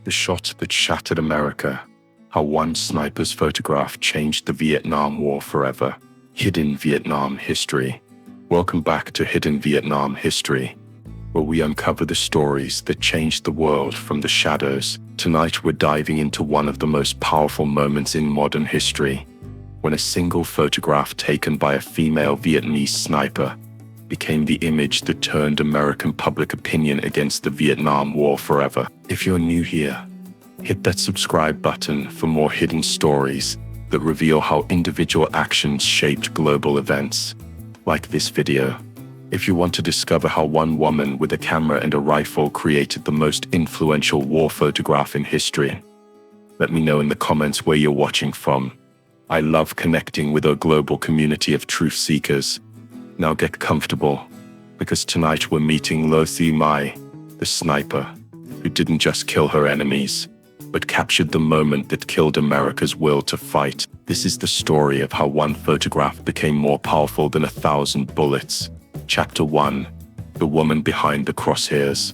The shot that shattered America. How one sniper's photograph changed the Vietnam War forever. Hidden Vietnam History. Welcome back to Hidden Vietnam History, where we uncover the stories that changed the world from the shadows. Tonight we're diving into one of the most powerful moments in modern history, when a single photograph taken by a female Vietnamese sniper became the image that turned American public opinion against the Vietnam War forever. If you're new here, hit that subscribe button for more hidden stories that reveal how individual actions shaped global events. Like this video, if you want to discover how one woman with a camera and a rifle created the most influential war photograph in history. Let me know in the comments where you're watching from. I love connecting with our global community of truth seekers. Now get comfortable, because tonight we're meeting Thi Mai, the sniper, who didn't just kill her enemies, but captured the moment that killed America's will to fight. This is the story of how one photograph became more powerful than 1,000 bullets. Chapter 1. The Woman Behind the Crosshairs.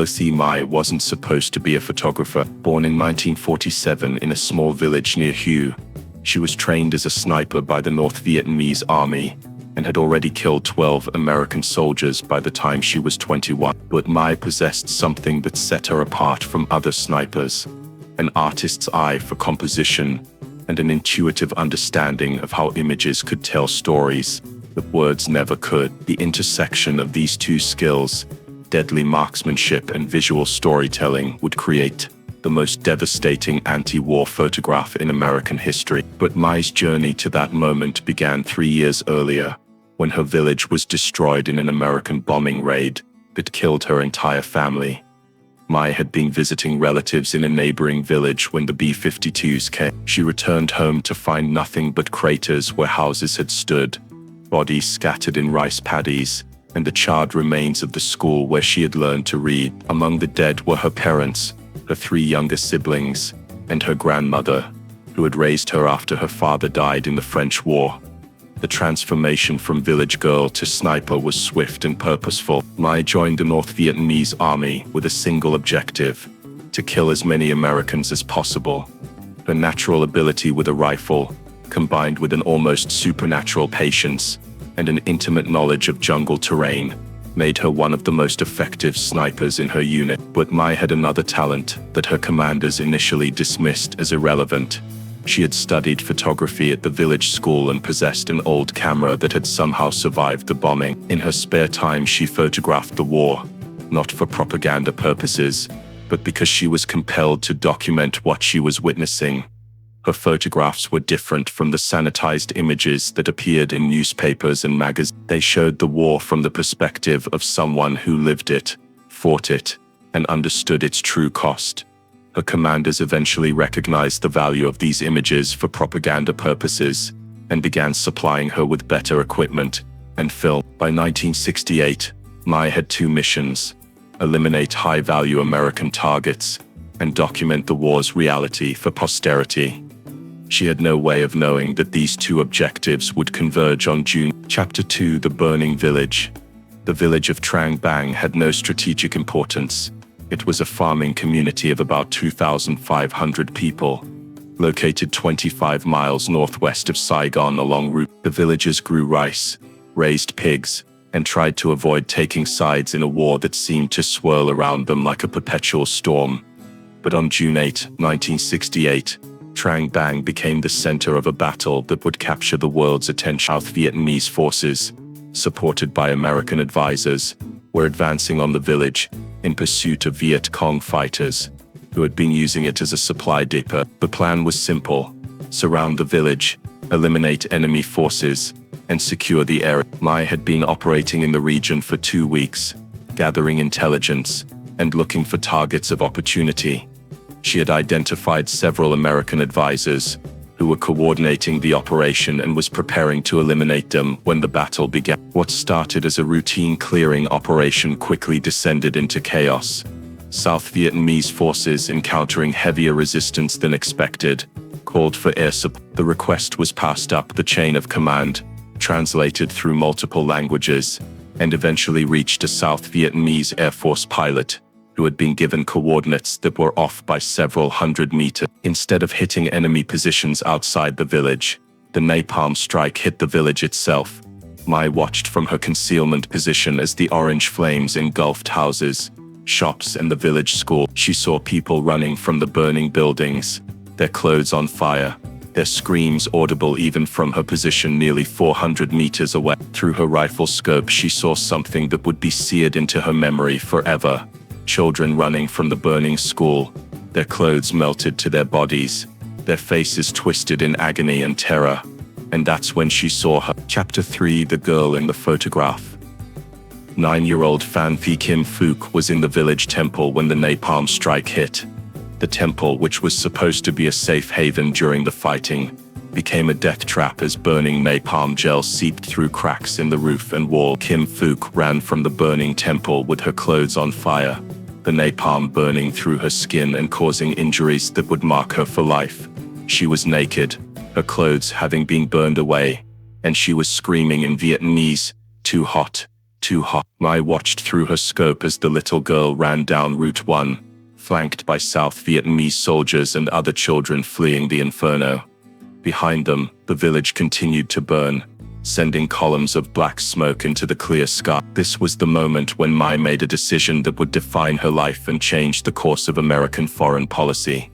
Thi Mai wasn't supposed to be a photographer. Born in 1947 in a small village near Hue, she was trained as a sniper by the North Vietnamese army, and had already killed 12 American soldiers by the time she was 21. But Mai possessed something that set her apart from other snipers: an artist's eye for composition, and an intuitive understanding of how images could tell stories that words never could. The intersection of these two skills, deadly marksmanship and visual storytelling, would create the most devastating anti-war photograph in American history. But Mai's journey to that moment began 3 years earlier, when her village was destroyed in an American bombing raid that killed her entire family. Mai had been visiting relatives in a neighboring village when the B-52s came. She returned home to find nothing but craters where houses had stood, bodies scattered in rice paddies, and the charred remains of the school where she had learned to read. Among the dead were her parents, her 3 younger siblings, and her grandmother, who had raised her after her father died in the French War. The transformation from village girl to sniper was swift and purposeful. Mai joined the North Vietnamese army with a single objective: to kill as many Americans as possible. Her natural ability with a rifle, combined with an almost supernatural patience and an intimate knowledge of jungle terrain, made her one of the most effective snipers in her unit. But Mai had another talent that her commanders initially dismissed as irrelevant. She had studied photography at the village school and possessed an old camera that had somehow survived the bombing. In her spare time, she photographed the war, not for propaganda purposes, but because she was compelled to document what she was witnessing. Her photographs were different from the sanitized images that appeared in newspapers and magazines. They showed the war from the perspective of someone who lived it, fought it, and understood its true cost. Her commanders eventually recognized the value of these images for propaganda purposes, and began supplying her with better equipment and film. By 1968, Mai had 2 missions: eliminate high-value American targets, and document the war's reality for posterity. She had no way of knowing that these 2 objectives would converge on June. Chapter 2. The Burning Village. The village of Trang Bang had no strategic importance. It was a farming community of about 2,500 people, located 25 miles northwest of Saigon along route. The villagers grew rice, raised pigs, and tried to avoid taking sides in a war that seemed to swirl around them like a perpetual storm. But on June 8, 1968, Trang Bang became the center of a battle that would capture the world's attention. South Vietnamese forces, supported by American advisors, were advancing on the village in pursuit of Viet Cong fighters, who had been using it as a supply depot. The plan was simple: surround the village, eliminate enemy forces, and secure the area. Mai had been operating in the region for 2 weeks, gathering intelligence and looking for targets of opportunity. She had identified several American advisors who were coordinating the operation and was preparing to eliminate them when the battle began. What started as a routine clearing operation quickly descended into chaos. South Vietnamese forces, encountering heavier resistance than expected, called for air support. The request was passed up the chain of command, translated through multiple languages, and eventually reached a South Vietnamese Air Force pilot, who had been given coordinates that were off by several hundred meters. Instead of hitting enemy positions outside the village, the napalm strike hit the village itself. Mai watched from her concealment position as the orange flames engulfed houses, shops, and the village school. She saw people running from the burning buildings, their clothes on fire, their screams audible even from her position nearly 400 meters away. Through her rifle scope, she saw something that would be seared into her memory forever. Children running from the burning school, their clothes melted to their bodies, their faces twisted in agony and terror. And that's when she saw her. Chapter 3: The Girl in the Photograph. 9-year-old Phan Thi Kim Phuc was in the village temple when the napalm strike hit. The temple, which was supposed to be a safe haven during the fighting, became a death trap as burning napalm gel seeped through cracks in the roof and wall. Kim Phuc ran from the burning temple with her clothes on fire, the napalm burning through her skin and causing injuries that would mark her for life. She was naked, her clothes having been burned away, and she was screaming in Vietnamese, "Too hot, too hot." Mai watched through her scope as the little girl ran down Route 1, flanked by South Vietnamese soldiers and other children fleeing the inferno. Behind them, the village continued to burn, sending columns of black smoke into the clear sky. This was the moment when Mai made a decision that would define her life and change the course of American foreign policy.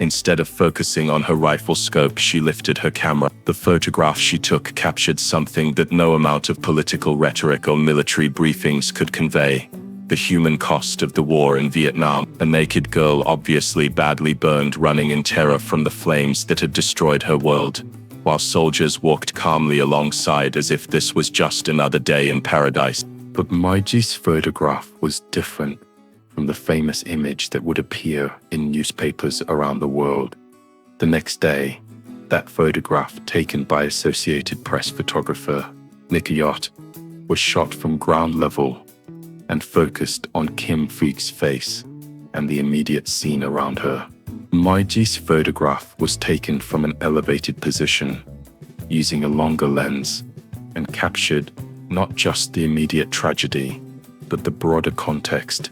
Instead of focusing on her rifle scope, she lifted her camera. The photograph she took captured something that no amount of political rhetoric or military briefings could convey: the human cost of the war in Vietnam. A naked girl, obviously badly burned, running in terror from the flames that had destroyed her world, while soldiers walked calmly alongside as if this was just another day in paradise. But Mai's photograph was different from the famous image that would appear in newspapers around the world. The next day, that photograph, taken by Associated Press photographer Nick Yacht, was shot from ground level and focused on Kim Phuc's face and the immediate scene around her. Mai's photograph was taken from an elevated position, using a longer lens, and captured not just the immediate tragedy, but the broader context: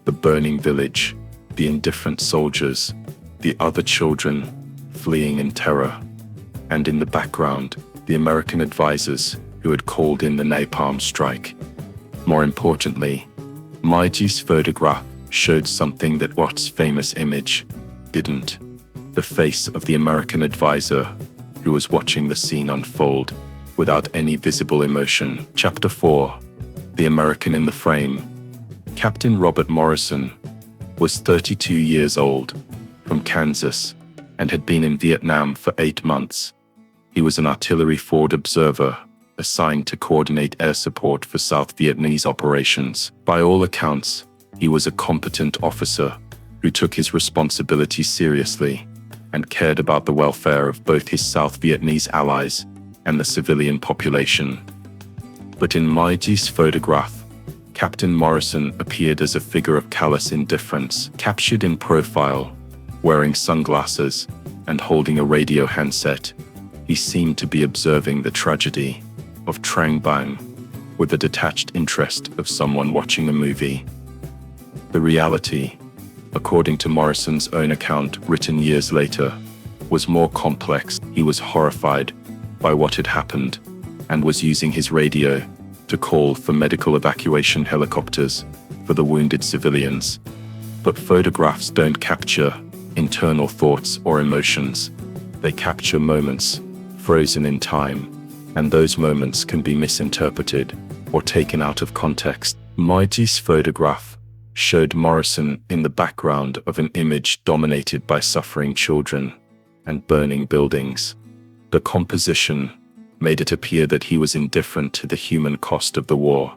the burning village, the indifferent soldiers, the other children fleeing in terror, and in the background, the American advisors who had called in the napalm strike. More importantly, Mai's photograph showed something that Watt's famous image didn't: the face of the American advisor who was watching the scene unfold without any visible emotion. Chapter 4: The American in the Frame. Captain Robert Morrison was 32 years old, from Kansas, and had been in Vietnam for 8 months. He was an artillery forward observer, assigned to coordinate air support for South Vietnamese operations. By all accounts, he was a competent officer who took his responsibility seriously and cared about the welfare of both his South Vietnamese allies and the civilian population. But in Mai's photograph, Captain Morrison appeared as a figure of callous indifference. Captured in profile, wearing sunglasses and holding a radio handset, he seemed to be observing the tragedy of Trang Bang with the detached interest of someone watching a movie. The reality, according to Morrison's own account written years later, was more complex. He was horrified by what had happened and was using his radio to call for medical evacuation helicopters for the wounded civilians. But photographs don't capture internal thoughts or emotions. They capture moments frozen in time, and those moments can be misinterpreted or taken out of context. Mai's photograph showed Morrison in the background of an image dominated by suffering children and burning buildings. The composition made it appear that he was indifferent to the human cost of the war,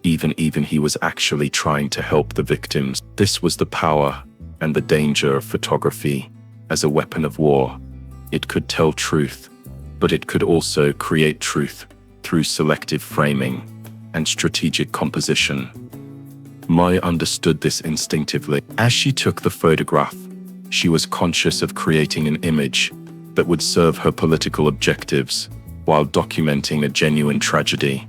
even he was actually trying to help the victims. This was the power and the danger of photography as a weapon of war. It could tell truth, but it could also create truth through selective framing and strategic composition. Mai understood this instinctively. As she took the photograph, she was conscious of creating an image that would serve her political objectives while documenting a genuine tragedy.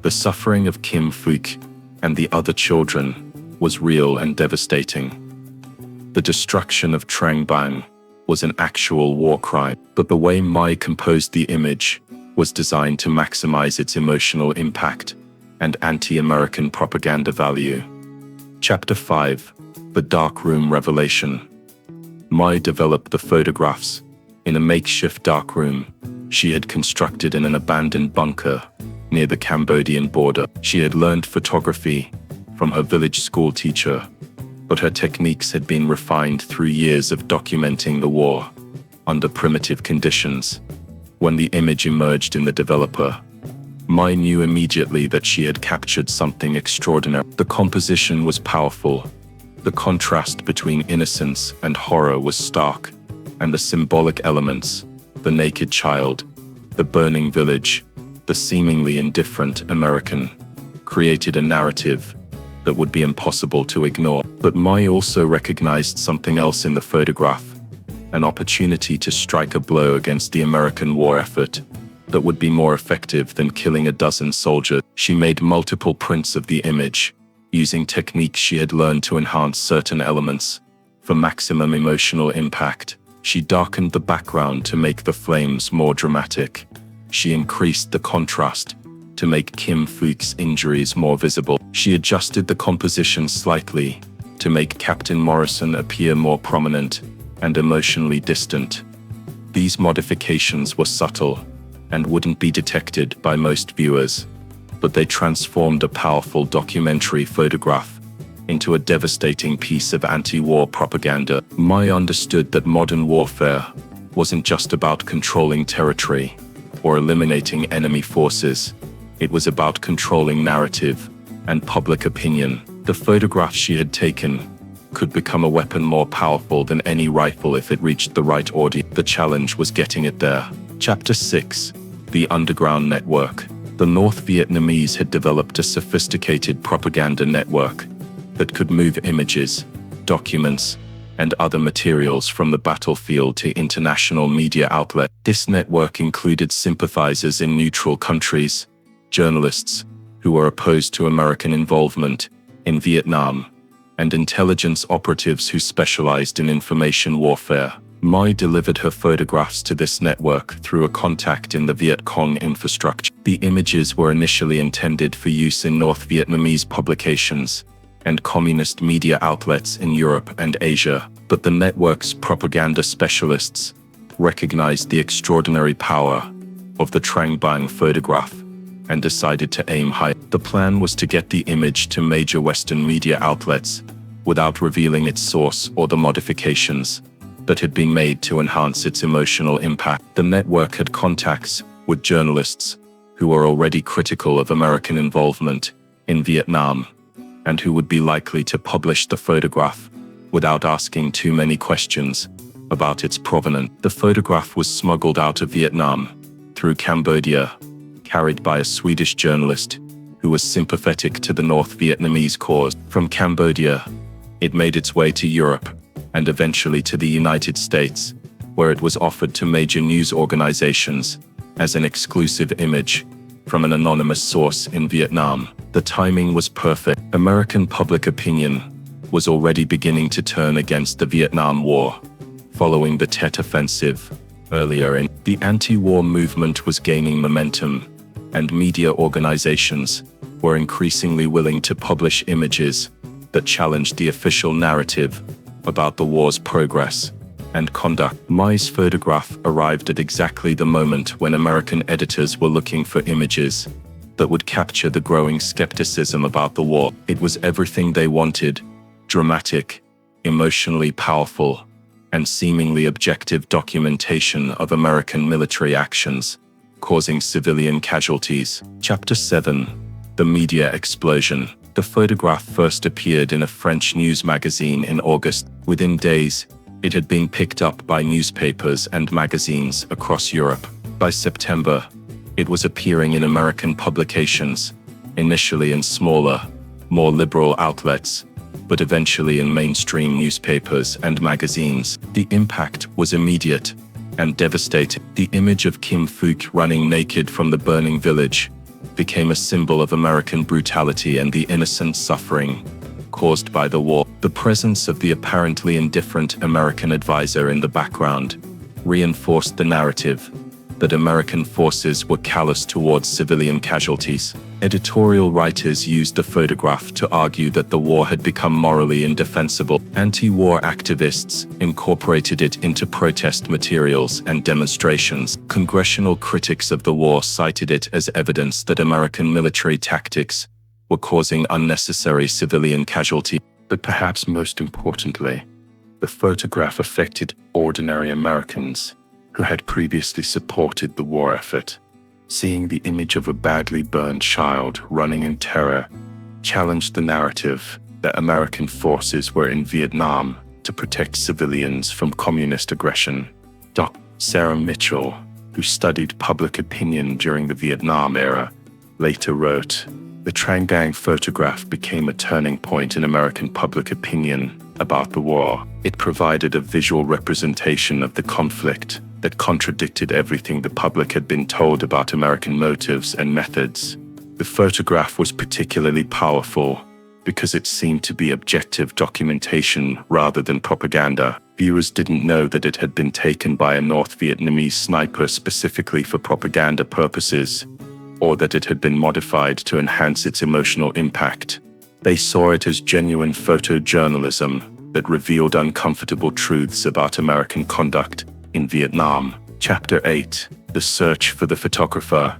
The suffering of Kim Phuc and the other children was real and devastating. The destruction of Trang Bang was an actual war crime, but the way Mai composed the image was designed to maximize its emotional impact and anti-American propaganda value. Chapter 5: The Darkroom Revelation. Mai developed the photographs in a makeshift darkroom she had constructed in an abandoned bunker near the Cambodian border. She had learned photography from her village school teacher, but her techniques had been refined through years of documenting the war under primitive conditions. When the image emerged in the developer, Mai knew immediately that she had captured something extraordinary. The composition was powerful. The contrast between innocence and horror was stark, and the symbolic elements, the naked child, the burning village, the seemingly indifferent American, created a narrative that would be impossible to ignore. But Mai also recognized something else in the photograph, an opportunity to strike a blow against the American war effort that would be more effective than killing a dozen soldiers. She made multiple prints of the image, using techniques she had learned to enhance certain elements for maximum emotional impact. She darkened the background to make the flames more dramatic. She increased the contrast to make Kim Phuc's injuries more visible. She adjusted the composition slightly to make Captain Morrison appear more prominent and emotionally distant. These modifications were subtle and wouldn't be detected by most viewers, but they transformed a powerful documentary photograph into a devastating piece of anti-war propaganda. Mai understood that modern warfare wasn't just about controlling territory or eliminating enemy forces. It was about controlling narrative and public opinion. The photographs she had taken could become a weapon more powerful than any rifle if it reached the right audience. The challenge was getting it there. Chapter 6: The Underground Network. The North Vietnamese had developed a sophisticated propaganda network that could move images, documents, and other materials from the battlefield to international media outlets. This network included sympathizers in neutral countries, journalists who were opposed to American involvement in Vietnam, and intelligence operatives who specialized in information warfare. Mai delivered her photographs to this network through a contact in the Viet Cong infrastructure. The images were initially intended for use in North Vietnamese publications and communist media outlets in Europe and Asia, but the network's propaganda specialists recognized the extraordinary power of the Trang Bang photograph and decided to aim high. The plan was to get the image to major Western media outlets without revealing its source or the modifications that had been made to enhance its emotional impact. The network had contacts with journalists who were already critical of American involvement in Vietnam and who would be likely to publish the photograph without asking too many questions about its provenance. The photograph was smuggled out of Vietnam through Cambodia, carried by a Swedish journalist who was sympathetic to the North Vietnamese cause. From Cambodia, it made its way to Europe and eventually to the United States, where it was offered to major news organizations as an exclusive image from an anonymous source in Vietnam. The timing was perfect. American public opinion was already beginning to turn against the Vietnam War, following the Tet Offensive earlier in. The anti-war movement was gaining momentum, and media organizations were increasingly willing to publish images that challenged the official narrative about the war's progress and conduct. Mai's photograph arrived at exactly the moment when American editors were looking for images that would capture the growing skepticism about the war. It was everything they wanted: dramatic, emotionally powerful, and seemingly objective documentation of American military actions causing civilian casualties. Chapter 7: The Media Explosion. The photograph first appeared in a French news magazine in August. Within days, it had been picked up by newspapers and magazines across Europe. By September, it was appearing in American publications, initially in smaller, more liberal outlets, but eventually in mainstream newspapers and magazines. The impact was immediate and devastating. The image of Kim Phuc running naked from the burning village became a symbol of American brutality and the innocent suffering caused by the war. The presence of the apparently indifferent American advisor in the background reinforced the narrative that American forces were callous towards civilian casualties. Editorial writers used the photograph to argue that the war had become morally indefensible. Anti-war activists incorporated it into protest materials and demonstrations. Congressional critics of the war cited it as evidence that American military tactics were causing unnecessary civilian casualty. But perhaps most importantly, the photograph affected ordinary Americans who had previously supported the war effort. Seeing the image of a badly burned child running in terror challenged the narrative that American forces were in Vietnam to protect civilians from communist aggression. Dr. Sarah Mitchell, who studied public opinion during the Vietnam era, later wrote, "The Trang Bang photograph became a turning point in American public opinion about the war. It provided a visual representation of the conflict that contradicted everything the public had been told about American motives and methods." The photograph was particularly powerful because it seemed to be objective documentation rather than propaganda. Viewers didn't know that it had been taken by a North Vietnamese sniper specifically for propaganda purposes, or that it had been modified to enhance its emotional impact. They saw it as genuine photojournalism that revealed uncomfortable truths about American conduct in Vietnam. Chapter 8. The Search for the Photographer.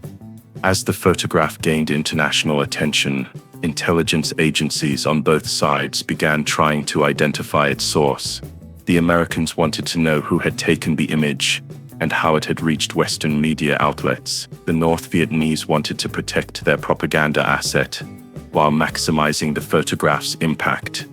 As the photograph gained international attention, intelligence agencies on both sides began trying to identify its source. The Americans wanted to know who had taken the image and how it had reached Western media outlets. The North Vietnamese wanted to protect their propaganda asset while maximizing the photograph's impact.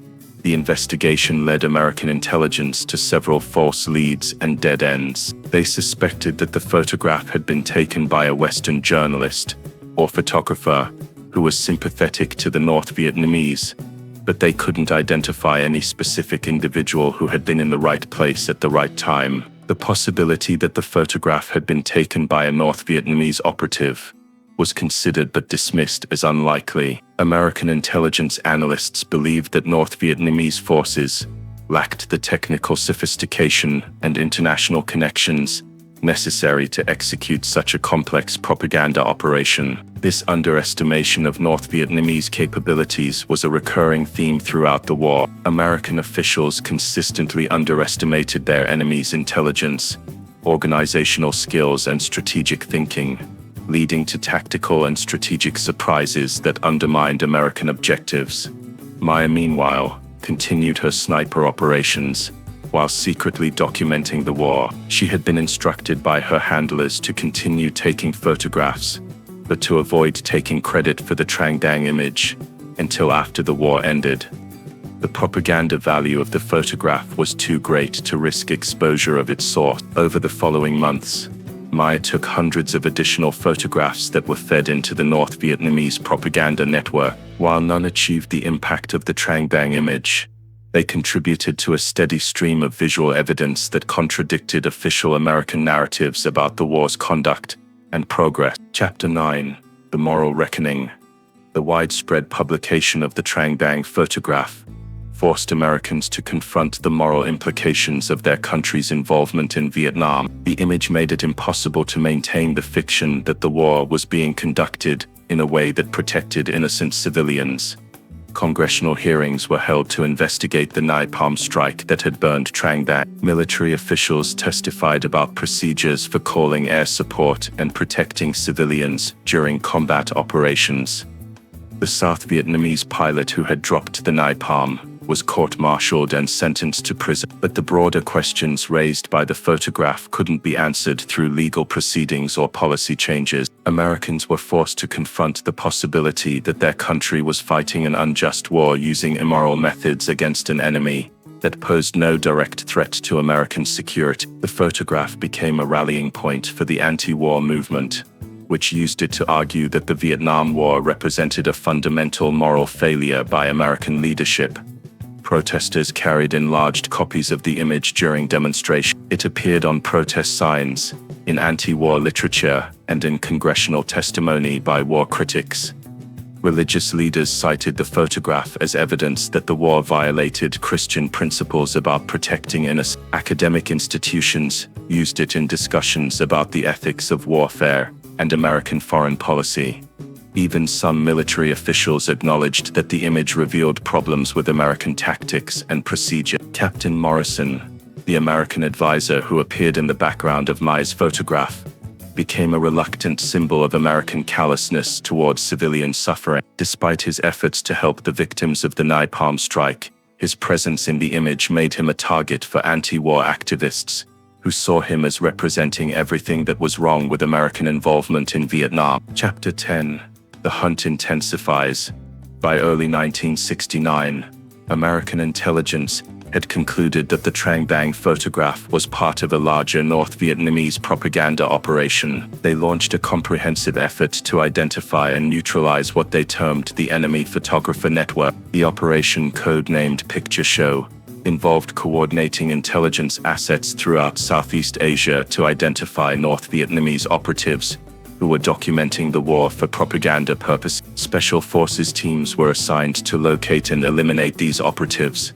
The investigation led American intelligence to several false leads and dead ends. They suspected that the photograph had been taken by a Western journalist or photographer who was sympathetic to the North Vietnamese, but they couldn't identify any specific individual who had been in the right place at the right time. The possibility that the photograph had been taken by a North Vietnamese operative was considered but dismissed as unlikely. American intelligence analysts believed that North Vietnamese forces lacked the technical sophistication and international connections necessary to execute such a complex propaganda operation. This underestimation of North Vietnamese capabilities was a recurring theme throughout the war. American officials consistently underestimated their enemy's intelligence, organizational skills, and strategic thinking, leading to tactical and strategic surprises that undermined American objectives. Maya, meanwhile, continued her sniper operations while secretly documenting the war. She had been instructed by her handlers to continue taking photographs, but to avoid taking credit for the Trang Bang image until after the war ended. The propaganda value of the photograph was too great to risk exposure of its source. Over the following months, Maya took hundreds of additional photographs that were fed into the North Vietnamese propaganda network. While none achieved the impact of the Trang Bang image, they contributed to a steady stream of visual evidence that contradicted official American narratives about the war's conduct and progress. Chapter 9. The Moral Reckoning. The widespread publication of the Trang Bang photograph forced Americans to confront the moral implications of their country's involvement in Vietnam. The image made it impossible to maintain the fiction that the war was being conducted in a way that protected innocent civilians. Congressional hearings were held to investigate the Napalm strike that had burned Trang Bang. Military officials testified about procedures for calling air support and protecting civilians during combat operations. The South Vietnamese pilot who had dropped the napalm was court-martialed and sentenced to prison. But the broader questions raised by the photograph couldn't be answered through legal proceedings or policy changes. Americans were forced to confront the possibility that their country was fighting an unjust war using immoral methods against an enemy that posed no direct threat to American security. The photograph became a rallying point for the anti-war movement, which used it to argue that the Vietnam War represented a fundamental moral failure by American leadership. Protesters carried enlarged copies of the image during demonstrations. It appeared on protest signs, in anti-war literature, and in congressional testimony by war critics. Religious leaders cited the photograph as evidence that the war violated Christian principles about protecting innocent. Academic institutions used it in discussions about the ethics of warfare and American foreign policy. Even some military officials acknowledged that the image revealed problems with American tactics and procedure. Captain Morrison, the American advisor who appeared in the background of Mai's photograph, became a reluctant symbol of American callousness towards civilian suffering. Despite his efforts to help the victims of the Napalm strike, his presence in the image made him a target for anti-war activists, who saw him as representing everything that was wrong with American involvement in Vietnam. Chapter 10. The Hunt Intensifies. By early 1969, American intelligence had concluded that the Trang Bang photograph was part of a larger North Vietnamese propaganda operation. They launched a comprehensive effort to identify and neutralize what they termed the enemy photographer network. The operation, codenamed Picture Show, involved coordinating intelligence assets throughout Southeast Asia to identify North Vietnamese operatives who were documenting the war for propaganda purposes. Special forces teams were assigned to locate and eliminate these operatives,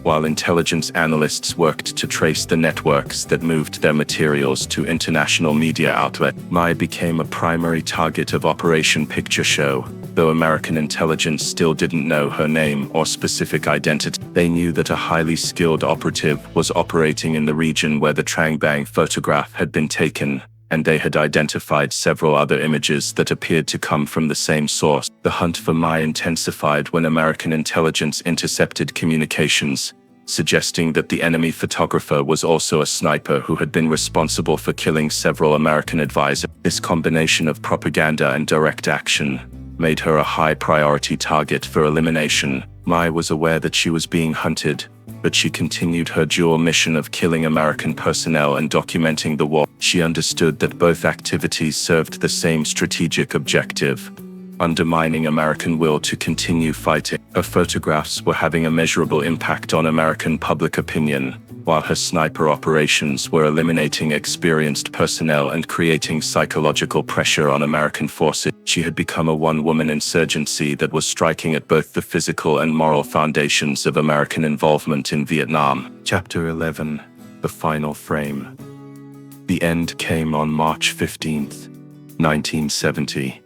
while intelligence analysts worked to trace the networks that moved their materials to international media outlets. Mai became a primary target of Operation Picture Show, though American intelligence still didn't know her name or specific identity. They knew that a highly skilled operative was operating in the region where the Trang Bang photograph had been taken, and they had identified several other images that appeared to come from the same source. The hunt for Mai intensified when American intelligence intercepted communications, suggesting that the enemy photographer was also a sniper who had been responsible for killing several American advisors. This combination of propaganda and direct action made her a high-priority target for elimination. Mai was aware that she was being hunted, but she continued her dual mission of killing American personnel and documenting the war. She understood that both activities served the same strategic objective: undermining American will to continue fighting. Her photographs were having a measurable impact on American public opinion, while her sniper operations were eliminating experienced personnel and creating psychological pressure on American forces. She had become a one-woman insurgency that was striking at both the physical and moral foundations of American involvement in Vietnam. Chapter 11. The Final Frame. The end came on March 15, 1970.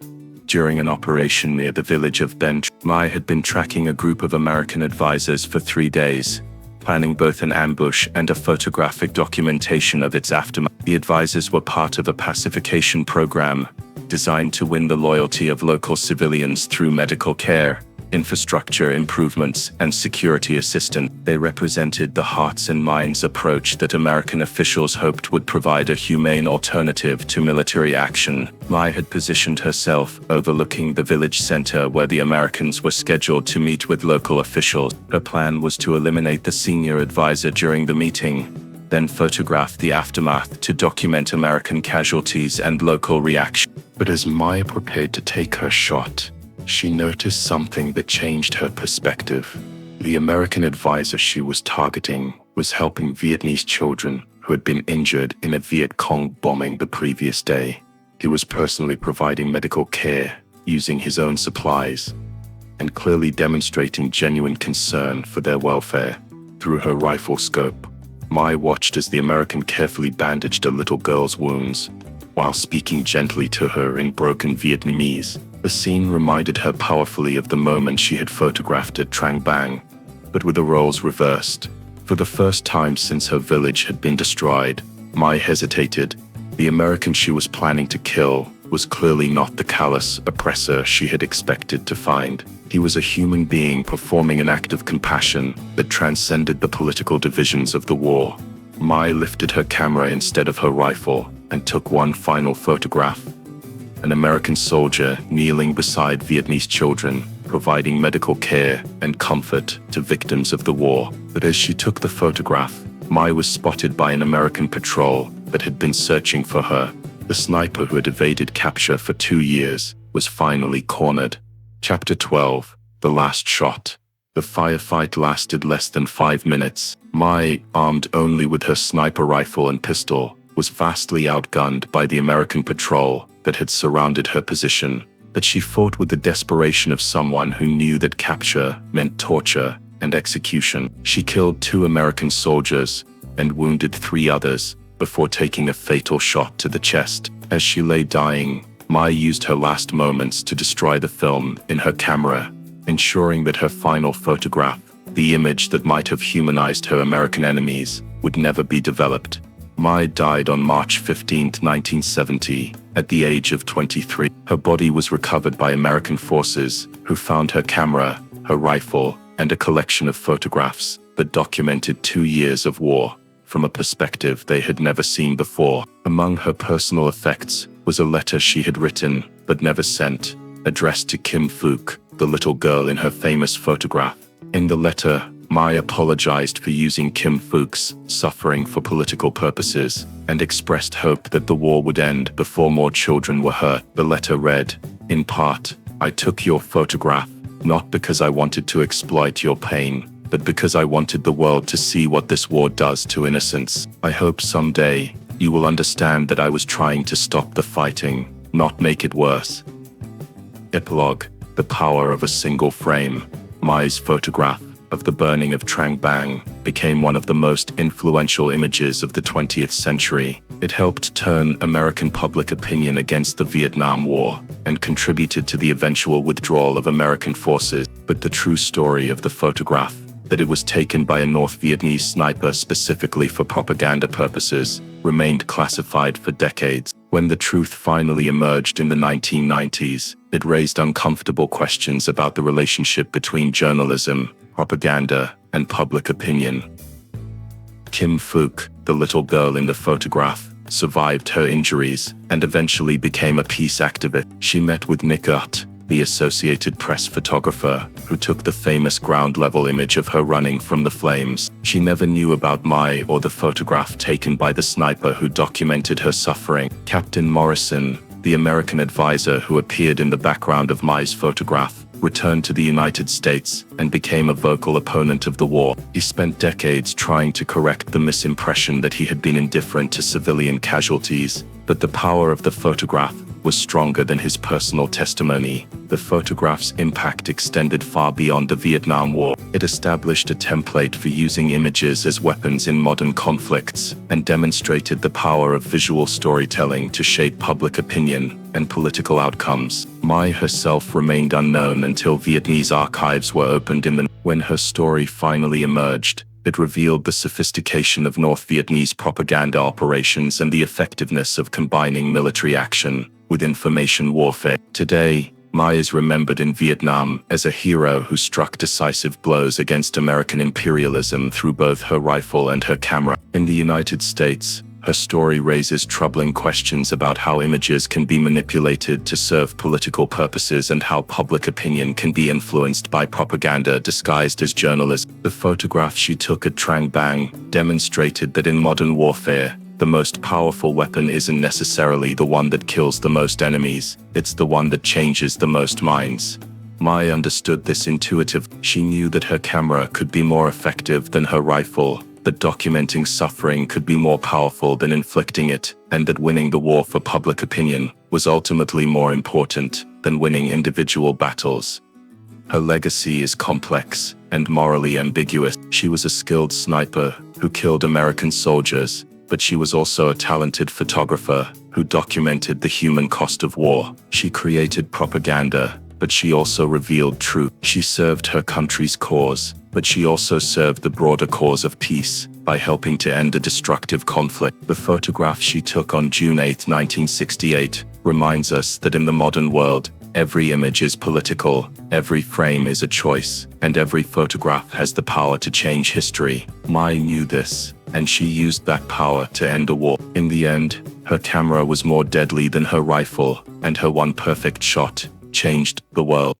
During an operation near the village of Vantage, Mai had been tracking a group of American advisors for 3 days, planning both an ambush and a photographic documentation of its aftermath. The advisors were part of a pacification program designed to win the loyalty of local civilians through medical care, infrastructure improvements, and security assistance. They represented the hearts and minds approach that American officials hoped would provide a humane alternative to military action. Mai had positioned herself overlooking the village center where the Americans were scheduled to meet with local officials. Her plan was to eliminate the senior advisor during the meeting, then photograph the aftermath to document American casualties and local reaction. But as Mai prepared to take her shot, she noticed something that changed her perspective. The American advisor she was targeting was helping Vietnamese children who had been injured in a Viet Cong bombing the previous day. He was personally providing medical care, using his own supplies, and clearly demonstrating genuine concern for their welfare. Through her rifle scope, Mai watched as the American carefully bandaged a little girl's wounds, while speaking gently to her in broken Vietnamese. The scene reminded her powerfully of the moment she had photographed at Trang Bang, but with the roles reversed. For the first time since her village had been destroyed, Mai hesitated. The American she was planning to kill was clearly not the callous oppressor she had expected to find. He was a human being performing an act of compassion that transcended the political divisions of the war. Mai lifted her camera instead of her rifle and took one final photograph. An American soldier kneeling beside Vietnamese children, providing medical care and comfort to victims of the war. But as she took the photograph, Mai was spotted by an American patrol that had been searching for her. The sniper who had evaded capture for 2 years was finally cornered. Chapter 12. The Last Shot. The firefight lasted less than 5 minutes. Mai, armed only with her sniper rifle and pistol, was vastly outgunned by the American patrol that had surrounded her position. that she fought with the desperation of someone who knew that capture meant torture and execution. She killed 2 American soldiers and wounded 3 others before taking a fatal shot to the chest. As she lay dying, Mai used her last moments to destroy the film in her camera, ensuring that her final photograph, the image that might have humanized her American enemies, would never be developed. Mai died on March 15, 1970, at the age of 23. Her body was recovered by American forces, who found her camera, her rifle, and a collection of photographs that documented 2 years of war from a perspective they had never seen before. Among her personal effects was a letter she had written but never sent, addressed to Kim Phuc, the little girl in her famous photograph. In the letter, Mai apologized for using Kim Phuc's suffering for political purposes and expressed hope that the war would end before more children were hurt. The letter read, in part, "I took your photograph, not because I wanted to exploit your pain, but because I wanted the world to see what this war does to innocents. I hope someday you will understand that I was trying to stop the fighting, not make it worse." Epilogue: The power of a single frame. Mai's photograph of the burning of Trang Bang became one of the most influential images of the 20th century. It helped turn American public opinion against the Vietnam War and contributed to the eventual withdrawal of American forces. But the true story of the photograph, that it was taken by a North Vietnamese sniper specifically for propaganda purposes, remained classified for decades. When the truth finally emerged in the 1990s, it raised uncomfortable questions about the relationship between journalism, propaganda, and public opinion. Kim Phuc, the little girl in the photograph, survived her injuries and eventually became a peace activist. She met with Nick Ut, the Associated Press photographer, who took the famous ground-level image of her running from the flames. She never knew about Mai or the photograph taken by the sniper who documented her suffering. Captain Morrison, the American advisor who appeared in the background of Mai's photograph, returned to the United States and became a vocal opponent of the war. He spent decades trying to correct the misimpression that he had been indifferent to civilian casualties, but the power of the photograph was stronger than his personal testimony. The photograph's impact extended far beyond the Vietnam War. It established a template for using images as weapons in modern conflicts and demonstrated the power of visual storytelling to shape public opinion and political outcomes. Mai herself remained unknown until Vietnamese archives were opened when her story finally emerged. It revealed the sophistication of North Vietnamese propaganda operations and the effectiveness of combining military action with information warfare. Today, Mai is remembered in Vietnam as a hero who struck decisive blows against American imperialism through both her rifle and her camera. In the United States, her story raises troubling questions about how images can be manipulated to serve political purposes and how public opinion can be influenced by propaganda disguised as journalism. The photograph she took at Trang Bang demonstrated that in modern warfare, the most powerful weapon isn't necessarily the one that kills the most enemies, it's the one that changes the most minds. Mai understood this intuitively. She knew that her camera could be more effective than her rifle, that documenting suffering could be more powerful than inflicting it, and that winning the war for public opinion was ultimately more important than winning individual battles. Her legacy is complex and morally ambiguous. She was a skilled sniper who killed American soldiers, but she was also a talented photographer who documented the human cost of war. She created propaganda, but she also revealed truth. She served her country's cause, but she also served the broader cause of peace by helping to end a destructive conflict. The photograph she took on June 8, 1968, reminds us that in the modern world, every image is political, every frame is a choice, and every photograph has the power to change history. Mai knew this, and she used that power to end a war. In the end, her camera was more deadly than her rifle, and her one perfect shot changed the world.